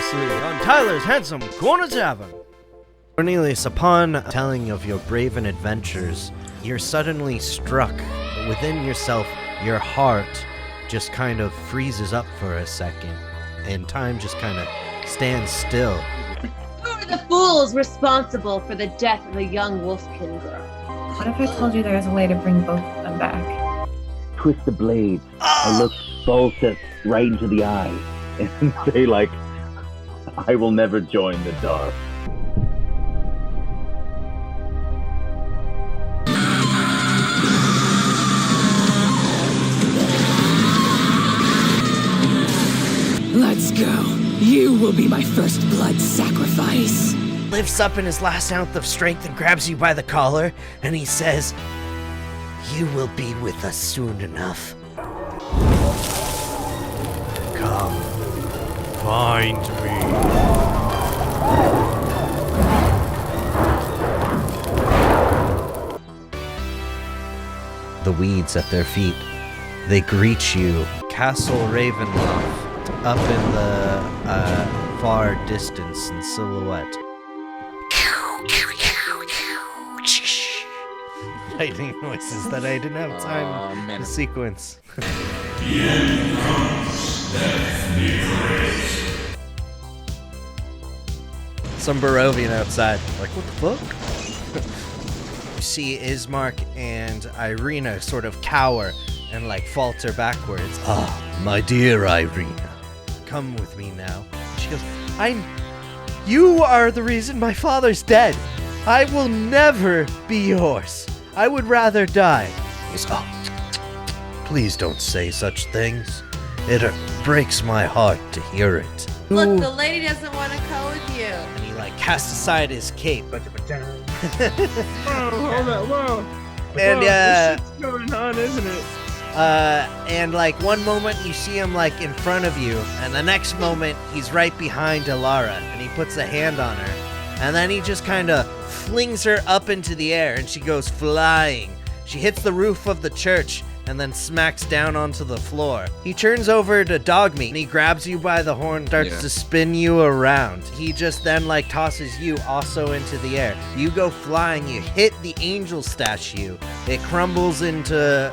previously on Tyler's Handsome Corner Tavern. Cornelius, upon telling of your braven adventures, you're suddenly struck within yourself. Your heart just kind of freezes up for a second, and time just kind of stands still. Who are the fools responsible for the death of the young wolfkin girl? What if I told you there was a way to bring both of them back? Twist the blade and look Solstice right into the eye and say, like, I will never join the dark. Let's go. You will be my first blood sacrifice. Lifts up in his last ounce of strength and grabs you by the collar, and he says, "You will be with us soon enough. Come, find me." The weeds at their feet, they greet you. Castle Ravenloft, up in the far distance in silhouette. Lightning noises that I didn't have time to sequence. Some Barovian outside. Like, what the fuck? You see Ismark and Irina sort of cower and like falter backwards. "Ah, my dear Irina, come with me now." She goes, "You are the reason my father's dead. I will never be yours. I would rather die." He's, "Oh, please don't say such things. It breaks my heart to hear it." Look, the lady doesn't want to go with you. And he like casts aside his cape. Whoa, hold up, whoa. And this shit's going on, isn't it? And like one moment you see him like in front of you, and the next moment he's right behind Alara, and he puts a hand on her, and then he just kind of flings her up into the air, and she goes flying. She hits the roof of the church and then smacks down onto the floor. He turns over to Dogmeat and he grabs you by the horn, starts to spin you around. He just then like tosses you also into the air. You go flying, you hit the angel statue. It crumbles into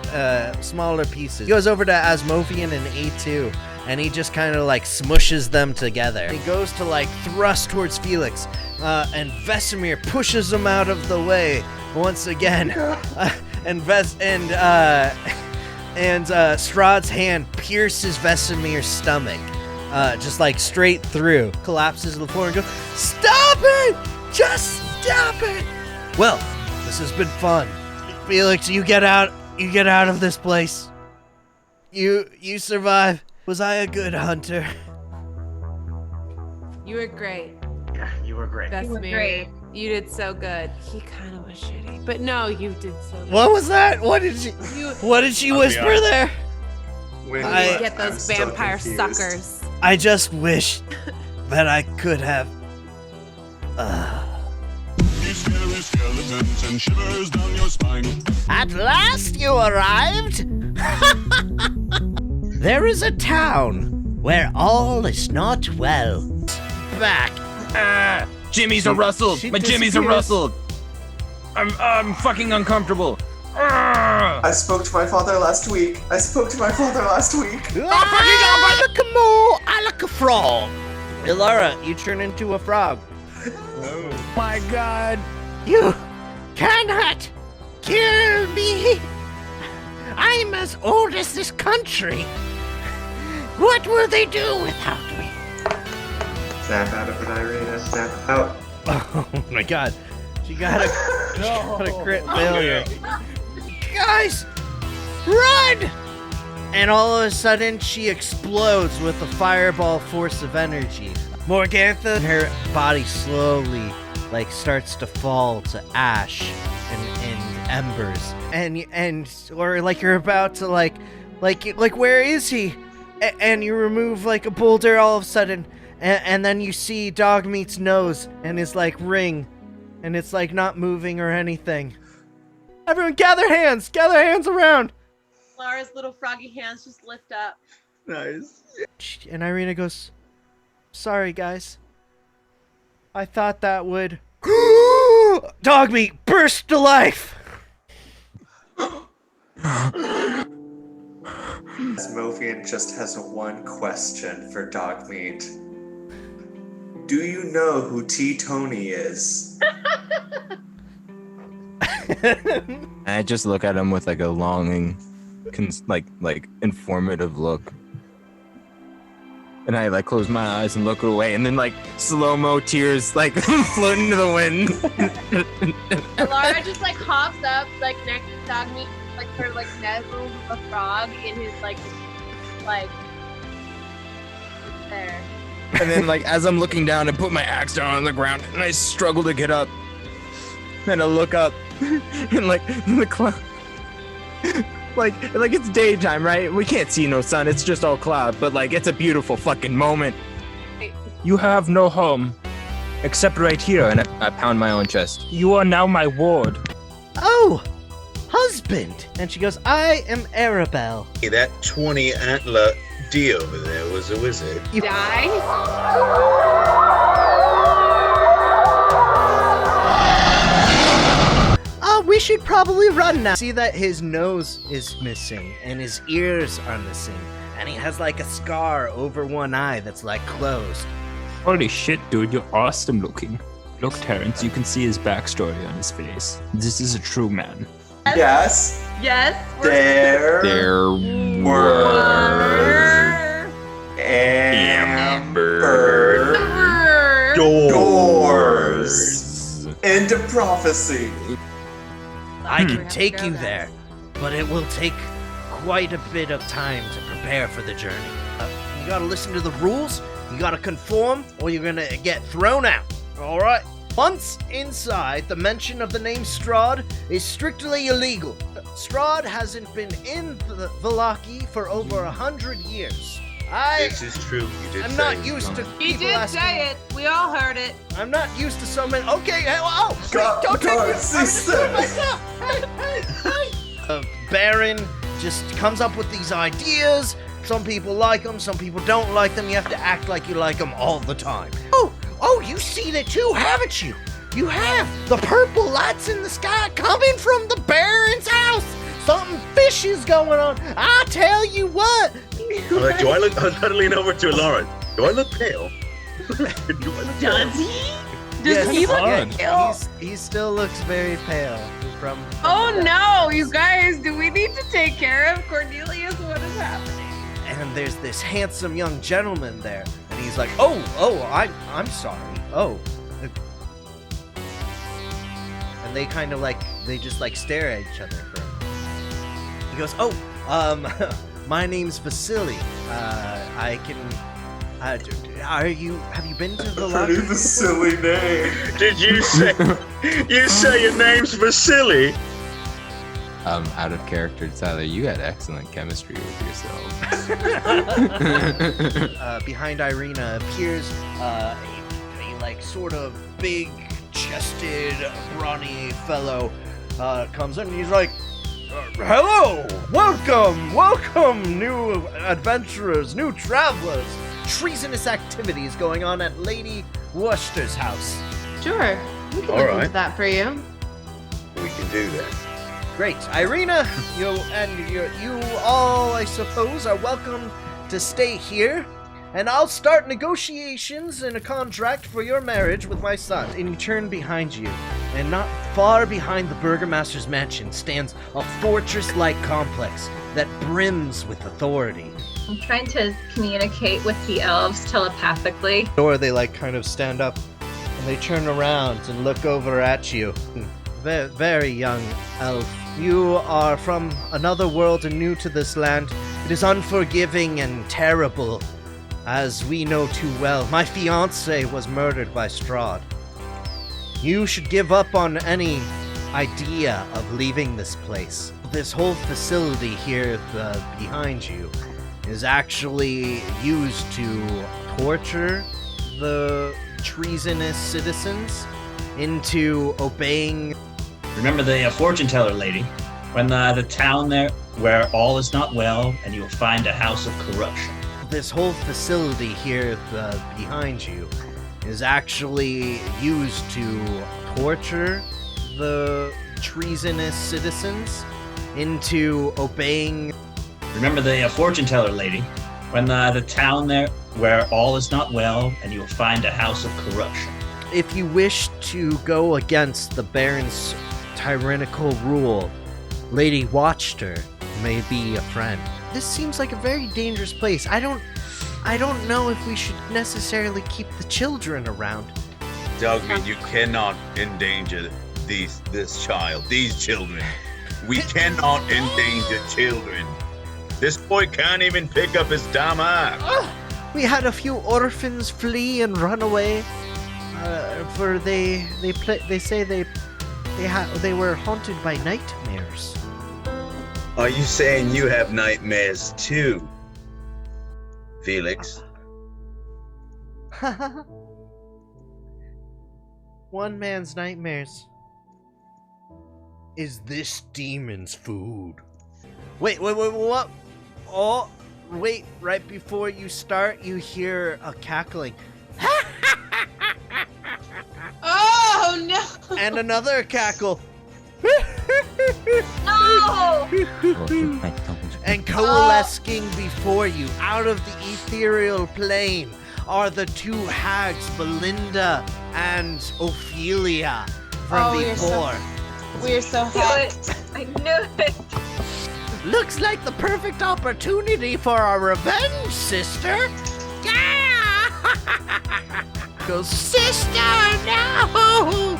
smaller pieces. He goes over to Asmovian and A2 and he just kind of like smushes them together. He goes to like thrust towards Felix and Vesemir pushes him out of the way once again. And Strahd's hand pierces Vesemir's stomach, just like straight through. Collapses to the floor and goes, "Stop it! Just stop it!" Well, this has been fun. Felix, you get out of this place. You survive. Was I a good hunter? You were great. Yeah, you were great. Vesemir, you did so good. He kind of was shitty, but no, you did so good. What was that? What did she whisper there? I get those vampire suckers. I just wish that I could have. At last you arrived! There is a town where all is not well. Back. Jimmy's are rustled. My Jimmy's are rustled. I'm fucking uncomfortable. I spoke to my father last week. I look a mole, I look a frog. Ilara, you turn into a frog. Oh my god. You cannot kill me. I'm as old as this country. What will they do without me? Snap out of it, Irina. Snap out. Oh my god. She got a crit failure. Guys, run! And all of a sudden, she explodes with a fireball force of energy. Morgantha, her body slowly, like, starts to fall to ash and embers. Or like you're about to, like, where is he? And you remove, like, a boulder all of a sudden, and then you see Dogmeat's nose and his, like, ring, and it's, like, not moving or anything. Everyone gather hands around. Lara's little froggy hands just lift up. Nice. And Irina goes, Sorry, guys. I thought that would... Dog meat burst to life! Mofian just has one question for Dogmeat. Do you know who T. Tony is? I just look at him with like a longing, like informative look. And I like close my eyes and look away, and then like slow-mo tears like floating to the wind. Laura just like hops up like next to Dogmeat, like sort of like nuzzles a frog in his like there. And then like as I'm looking down, I put my axe down on the ground, and I struggle to get up. And I look up, and like the cloud, like it's daytime, right? We can't see no sun. It's just all cloud, but like it's a beautiful fucking moment. You have no home, except right here. And I pound my own chest. You are now my ward. Oh! Husband! And she goes, I am Arabelle. That 20 antler deer over there was a wizard. Die? We should probably run now. See that his nose is missing and his ears are missing. And he has like a scar over one eye that's like closed. Holy shit, dude, you're awesome looking. Look, Terrence, you can see his backstory on his face. This is a true man. Yes. Yes. There Were amber doors into prophecy. I can take you there, but it will take quite a bit of time to prepare for the journey. You gotta listen to the rules, you gotta conform, or you're gonna get thrown out. Alright? Once inside, the mention of the name Strahd is strictly illegal. Strahd hasn't been in the Vallaki for over 100 years. This is true. You did I'm say not it. used to He people did asking. say it. We all heard it. I'm not used to so many. Okay, don't take me. Baron just comes up with these ideas. Some people like them, some people don't like them. You have to act like you like them all the time. Oh, you've seen it too, haven't you? You have. The purple lights in the sky coming from the Baron's house. Something fishy is going on. I tell you what. Do I look? I was trying to lean over to Lauren. Do I look pale? Do I look Does he? Yes, Does he look odd. ill? He still looks very pale. From Oh no, you guys, do we need to take care of Cornelius? What is happening? And there's this handsome young gentleman there, and he's like, I'm sorry. And they kind of they just stare at each other for a minute. He goes, my name's Vasily. have you been to the Pretty lobby? the silly name. Did you say your name's Vasily? Out of character, Tyler, you had excellent chemistry with yourself. Behind Irina appears a sort of big-chested, brawny fellow. Comes in and he's like, hello, welcome, new adventurers, new travelers. Treasonous activities going on at Lady Worcester's house. Sure, we can All look right. into that for you. We can do that. Great, Irina, you all, I suppose, are welcome to stay here, and I'll start negotiations and a contract for your marriage with my son. And you turn behind you, and not far behind the Burgomaster's mansion stands a fortress-like complex that brims with authority. I'm trying to communicate with the elves telepathically. Or they kind of stand up, and they turn around and look over at you. Very young elf. You are from another world and new to this land. It is unforgiving and terrible, as we know too well. My fiancé was murdered by Strahd. You should give up on any idea of leaving this place. This whole facility here behind you is actually used to torture the treasonous citizens into obeying. Remember the fortune teller lady? When the town there where all is not well, and you will find a house of corruption. this whole facility here behind you is actually used to torture the treasonous citizens into obeying. Remember the fortune teller lady? When the town there where all is not well, and you will find a house of corruption. If you wish to go against the Baron's tyrannical rule, Lady Watchter may be a friend. This seems like a very dangerous place. I don't know if we should necessarily keep the children around. Dogmeat, you cannot endanger this child, these children. We cannot endanger children. This boy can't even pick up his damn axe. We had a few orphans flee and run away. For they say they were haunted by nightmares. Are you saying you have nightmares too, Felix? One man's nightmares is this demon's food. Wait, what? Oh, wait, right before you start, you hear a cackling. Oh no! And another cackle. No! And coalescing before you, out of the ethereal plane, are the two hags, Belinda and Ophelia, from before. We're so hot. I knew it. Looks like the perfect opportunity for a revenge, sister. Go, sister, no!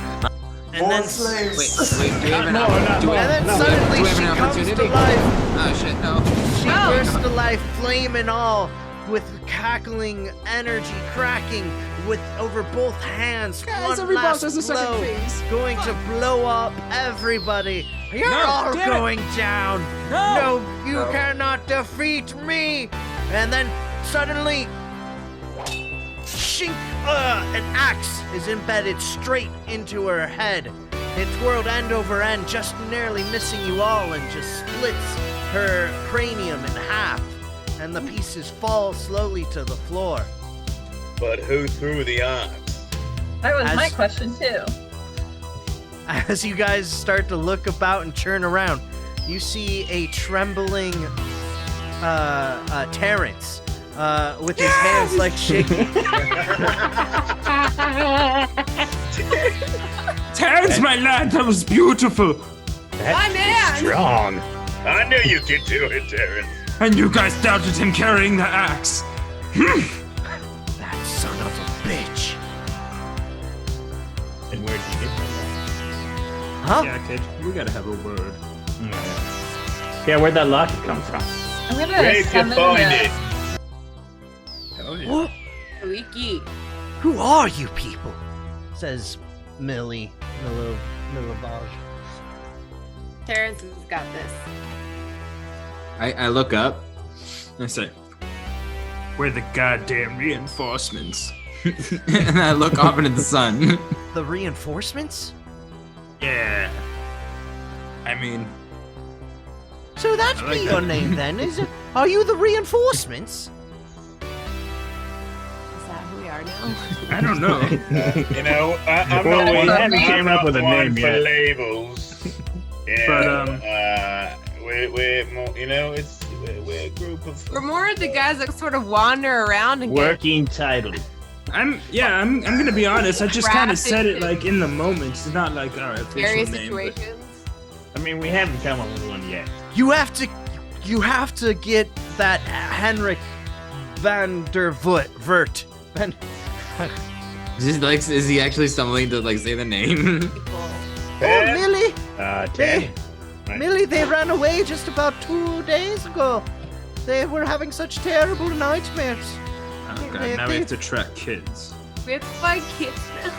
And then, Wait, do we have an and then suddenly she comes to life. Oh shit, no. She bursts to life, flame and all, with cackling energy cracking with over both hands. Guys, one every boss last has a second blow, phase. going to blow up everybody. You're No, all damn it. going down. No. You cannot defeat me. And then suddenly, shink, an axe is embedded straight into her head. It twirled end over end, just nearly missing you all, and just splits her cranium in half. And the pieces fall slowly to the floor. But who threw the axe? That was my question too. As you guys start to look about and turn around, you see a trembling Terrence with his hands like shaking. Terrence, my lad, that was beautiful. My man! Strong. I knew you could do it, Terrence. And you guys doubted him carrying the axe. That son of a bitch. And where'd you get that? Huh? Yeah, kid, we gotta have a word. Yeah, where'd that locket come from? I'm gonna Where you summon find the- it? Hell yeah. What? Wiki. Who are you people? Says Millie Millibage. Terrence has got this. I look up. I say, we're the goddamn reinforcements. And I look off into the sun. The reinforcements? Yeah. I mean, So that's I like be that. your name then, is it? Are you the reinforcements? Is that who we are now? I don't know. You know, I'm Well, not we one, haven't I'm came up not with a one name for yet. labels. Yeah, But, we're more, you know, we're a group of. We're more the guys that sort of wander around and get Working title. I'm gonna be honest. I just kind of said it Crafted. like in the moment. It's not like our official various name. but- situations. I mean, we haven't come up with one yet. You have to get that Henrik van der Vert. Is he actually stumbling to like say the name? Oh, Millie! 10. Millie, they ran away just about 2 days ago. They were having such terrible nightmares. Oh god, now we have to track kids. We have to find kids now.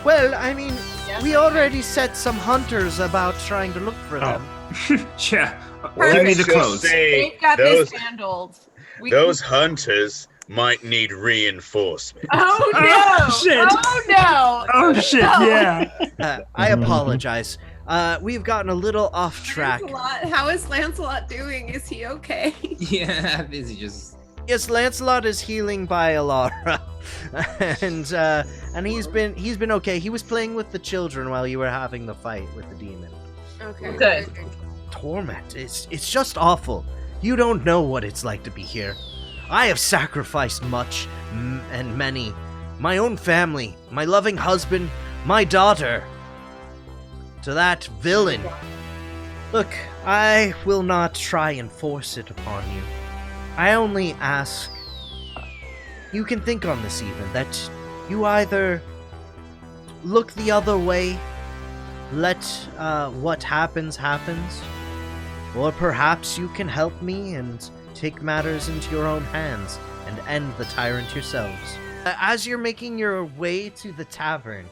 Well, I mean, Yes, we already set some hunters about trying to look for them. Yeah. Let's Give me the just clothes. say We've got those this handled. We those hunters might need reinforcement. Oh no! Oh, shit. Oh no! Oh shit! Yeah. I apologize. We've gotten a little off track. Lancelot, how is Lancelot doing? Is he okay? Yeah, is he just Yes, Lancelot is healing by Alara, and he's been okay. He was playing with the children while you were having the fight with the demon. Okay. Good. Torment, it's just awful. You don't know what it's like to be here. I have sacrificed much and many. My own family, my loving husband, my daughter, to that villain. Look, I will not try and force it upon you. I only ask, you can think on this even, that you either look the other way, let what happens, or perhaps you can help me and take matters into your own hands and end the tyrant yourselves. As you're making your way to the tavern,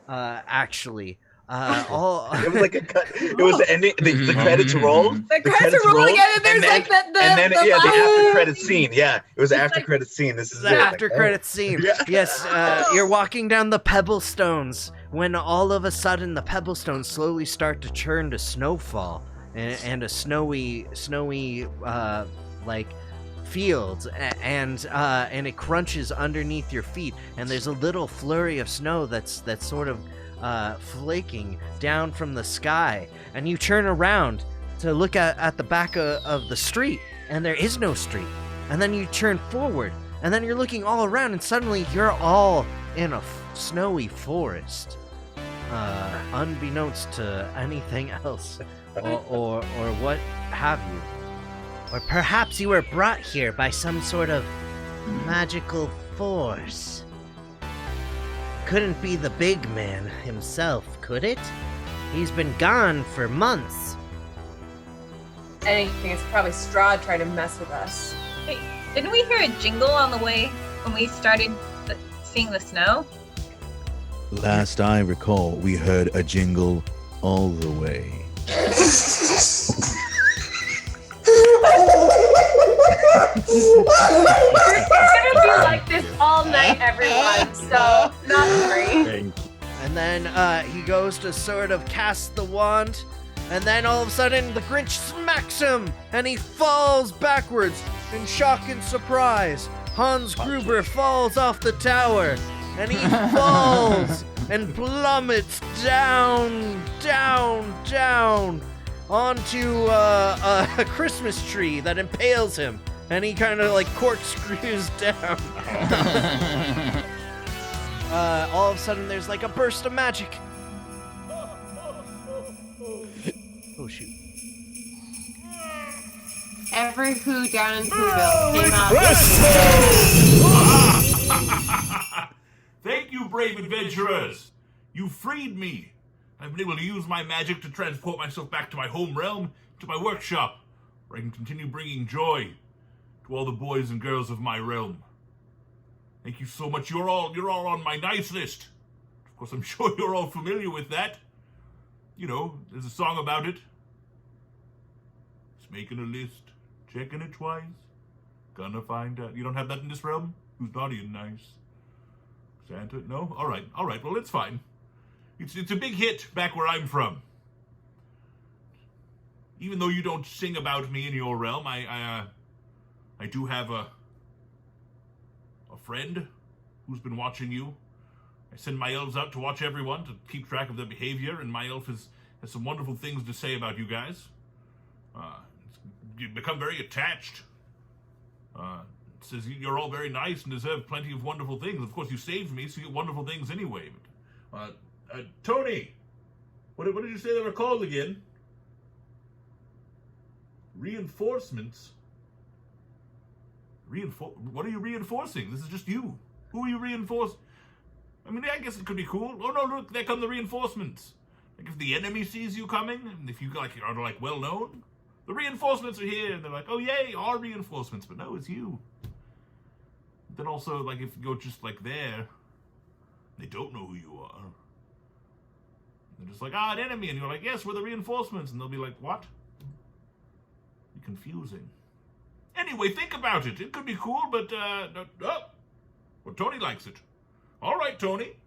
actually, It was like a cut. It was the ending. The credits rolled. The credits are rolling again, and there's like the after credit scene. Yeah, it was after credit scene. This is the after credit scene. Yeah. Yes, you're walking down the pebble stones when all of a sudden the pebble stones slowly start to turn to snowfall and a snowy like fields, and it crunches underneath your feet, and there's a little flurry of snow that's sort of flaking down from the sky, and you turn around to look at the back of the street, and there is no street, and then you turn forward, and then you're looking all around, and suddenly you're all in a snowy forest, unbeknownst to anything else, or what have you. Or perhaps you were brought here by some sort of magical force. Couldn't be the big man himself, could it? He's been gone for months. Anything, it's probably Strahd trying to mess with us. Hey, didn't we hear a jingle on the way when we started seeing the snow? Last I recall, we heard a jingle all the way. It's gonna be like this all night, everyone, so not worry. And then he goes to sort of cast the wand, and then all of a sudden the Grinch smacks him, and he falls backwards in shock and surprise. Hans Gruber falls off the tower, and he falls and plummets down onto a Christmas tree that impales him, and he kind of like corkscrews down. All of a sudden there's like a burst of magic. Oh shoot. Every who down in Whoville came out. Thank you, brave adventurers. You freed me. I've been able to use my magic to transport myself back to my home realm, to my workshop, where I can continue bringing joy to all the boys and girls of my realm. Thank you so much. You're all on my nice list. Of course, I'm sure you're all familiar with that. You know, there's a song about it. Just making a list, checking it twice, gonna find out. You don't have that in this realm? Who's naughty and nice? Santa? No? All right. Well, it's fine. It's a big hit back where I'm from. Even though you don't sing about me in your realm, I do have a friend who's been watching you. I send my elves out to watch everyone, to keep track of their behavior, and my elf has some wonderful things to say about you guys. You've become very attached. It says you're all very nice and deserve plenty of wonderful things. Of course, you saved me, so you get wonderful things anyway. But, Tony, what did you say they were called again? Reinforcements? What are you reinforcing? This is just you. Who are you reinforcing? I mean, I guess it could be cool. Oh no, look, there come the reinforcements. Like if the enemy sees you coming, and if you are well known, the reinforcements are here, and they're like, oh yay, our reinforcements. But no, it's you. Then also, like if you go just like there, they don't know who you are. They're just like, an enemy, and you're like, yes, we're the reinforcements, and they'll be like, what? Be confusing. Anyway, think about it. It could be cool, but well, Tony likes it. All right, Tony.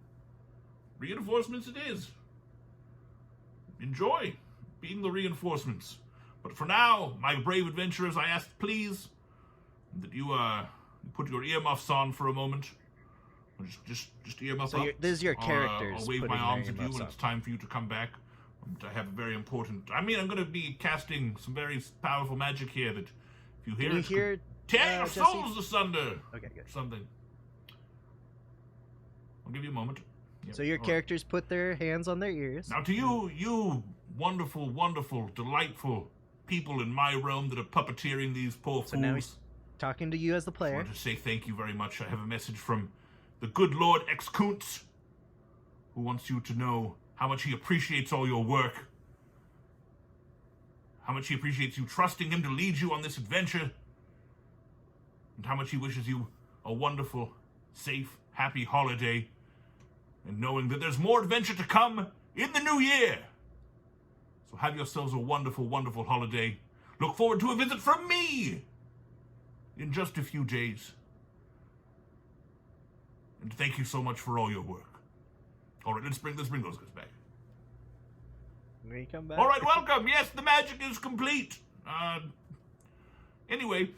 Reinforcements it is. Enjoy being the reinforcements. But for now, my brave adventurers, I ask, please, that you put your earmuffs on for a moment. Just earmuffs So up. this is your characters I'll wave putting my their arms at you earmuffs when on. it's time for you to come back. I have a very important. I mean, I'm going to be casting some very powerful magic here. That if you hear Can you it, hear, tear your Jesse? souls asunder. Okay, good. Something. I'll give you a moment. Yep, So your all right. characters put their hands on their ears. Now to you wonderful, wonderful, delightful people in my realm that are puppeteering these poor fools. So now he's talking to you as the I player. want to say thank you very much. I have a message from the good Lord Exkuntz, who wants you to know how much he appreciates all your work, how much he appreciates you trusting him to lead you on this adventure, and how much he wishes you a wonderful, safe, happy holiday, and knowing that there's more adventure to come in the new year. So have yourselves a wonderful, wonderful holiday. Look forward to a visit from me in just a few days. And thank you so much for all your work. All right, let's bring those guys back. When you come back. All right, welcome. Yes, the magic is complete. Anyway,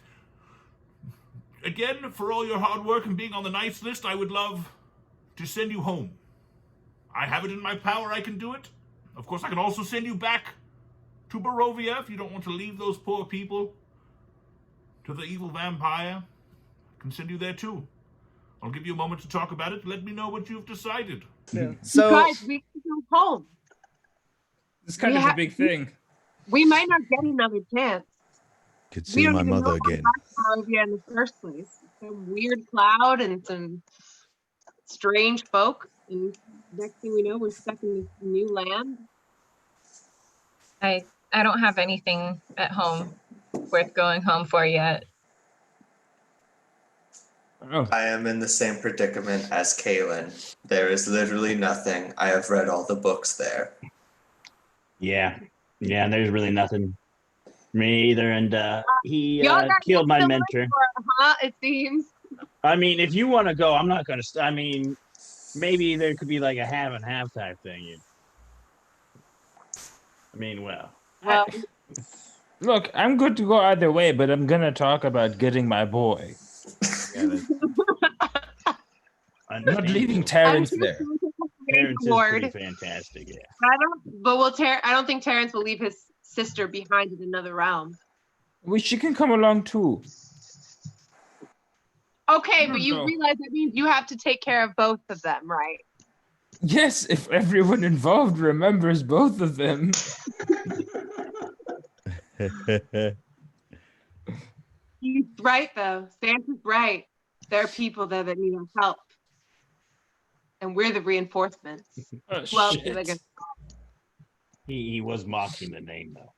again, for all your hard work and being on the nice list, I would love to send you home. I have it in my power. I can do it. Of course, I can also send you back to Barovia if you don't want to leave those poor people to the evil vampire. I can send you there too. I'll give you a moment to talk about it. Let me know what you've decided. Yeah. So, guys, we can go home. It's kind of a big thing. We might not get another chance. Could We see don't my even know mother how again. back to Barovia in the first place. Some weird cloud and some strange folk, and next thing we know, we're stuck in this new land. I don't have anything at home worth going home for yet. Oh. I am in the same predicament as Kaylin. There is literally nothing. I have read all the books there. Yeah, and there's really nothing for me either. And he Y'all got killed my nothing to mentor. live for, huh? It seems. I mean, if you want to go, I'm not going to. I mean, maybe there could be like a half and half type thing. I mean, well. Look, I'm good to go either way, but I'm gonna talk about getting my boy. I'm not leaving Terrence there. Terrence is Ward. pretty fantastic, yeah. I don't think Terrence will leave his sister behind in another realm. Well, she can come along too. Okay, but you No. realize that means you have to take care of both of them, right? Yes, if everyone involved remembers both of them. He's right, though. Santa's right. There are people there that need our help. And we're the reinforcements. Oh, Who else shit. is I gonna- He was mocking the name, though.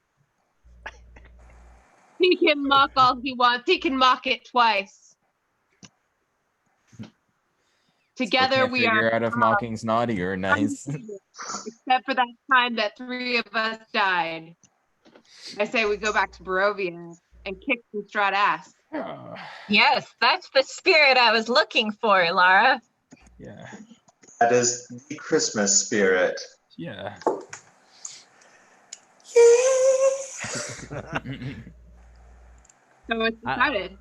He can mock all he wants. He can mock it twice. Together Can't we figure are out if mocking's naughty or nice. except for that time that 3 of us died. I say we go back to Barovia and kick some Strahd ass. Yes, that's the spirit I was looking for, Lara. Yeah. That is the Christmas spirit. Yeah. So it's decided.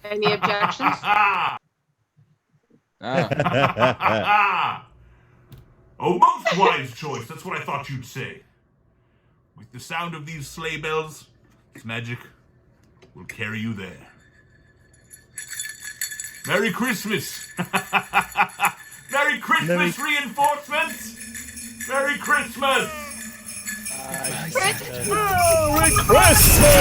Any objections? Oh, most wise choice. That's what I thought you'd say. With the sound of these sleigh bells, this magic will carry you there. Merry Christmas! Merry Christmas, reinforcements! Merry Christmas! Merry Christmas!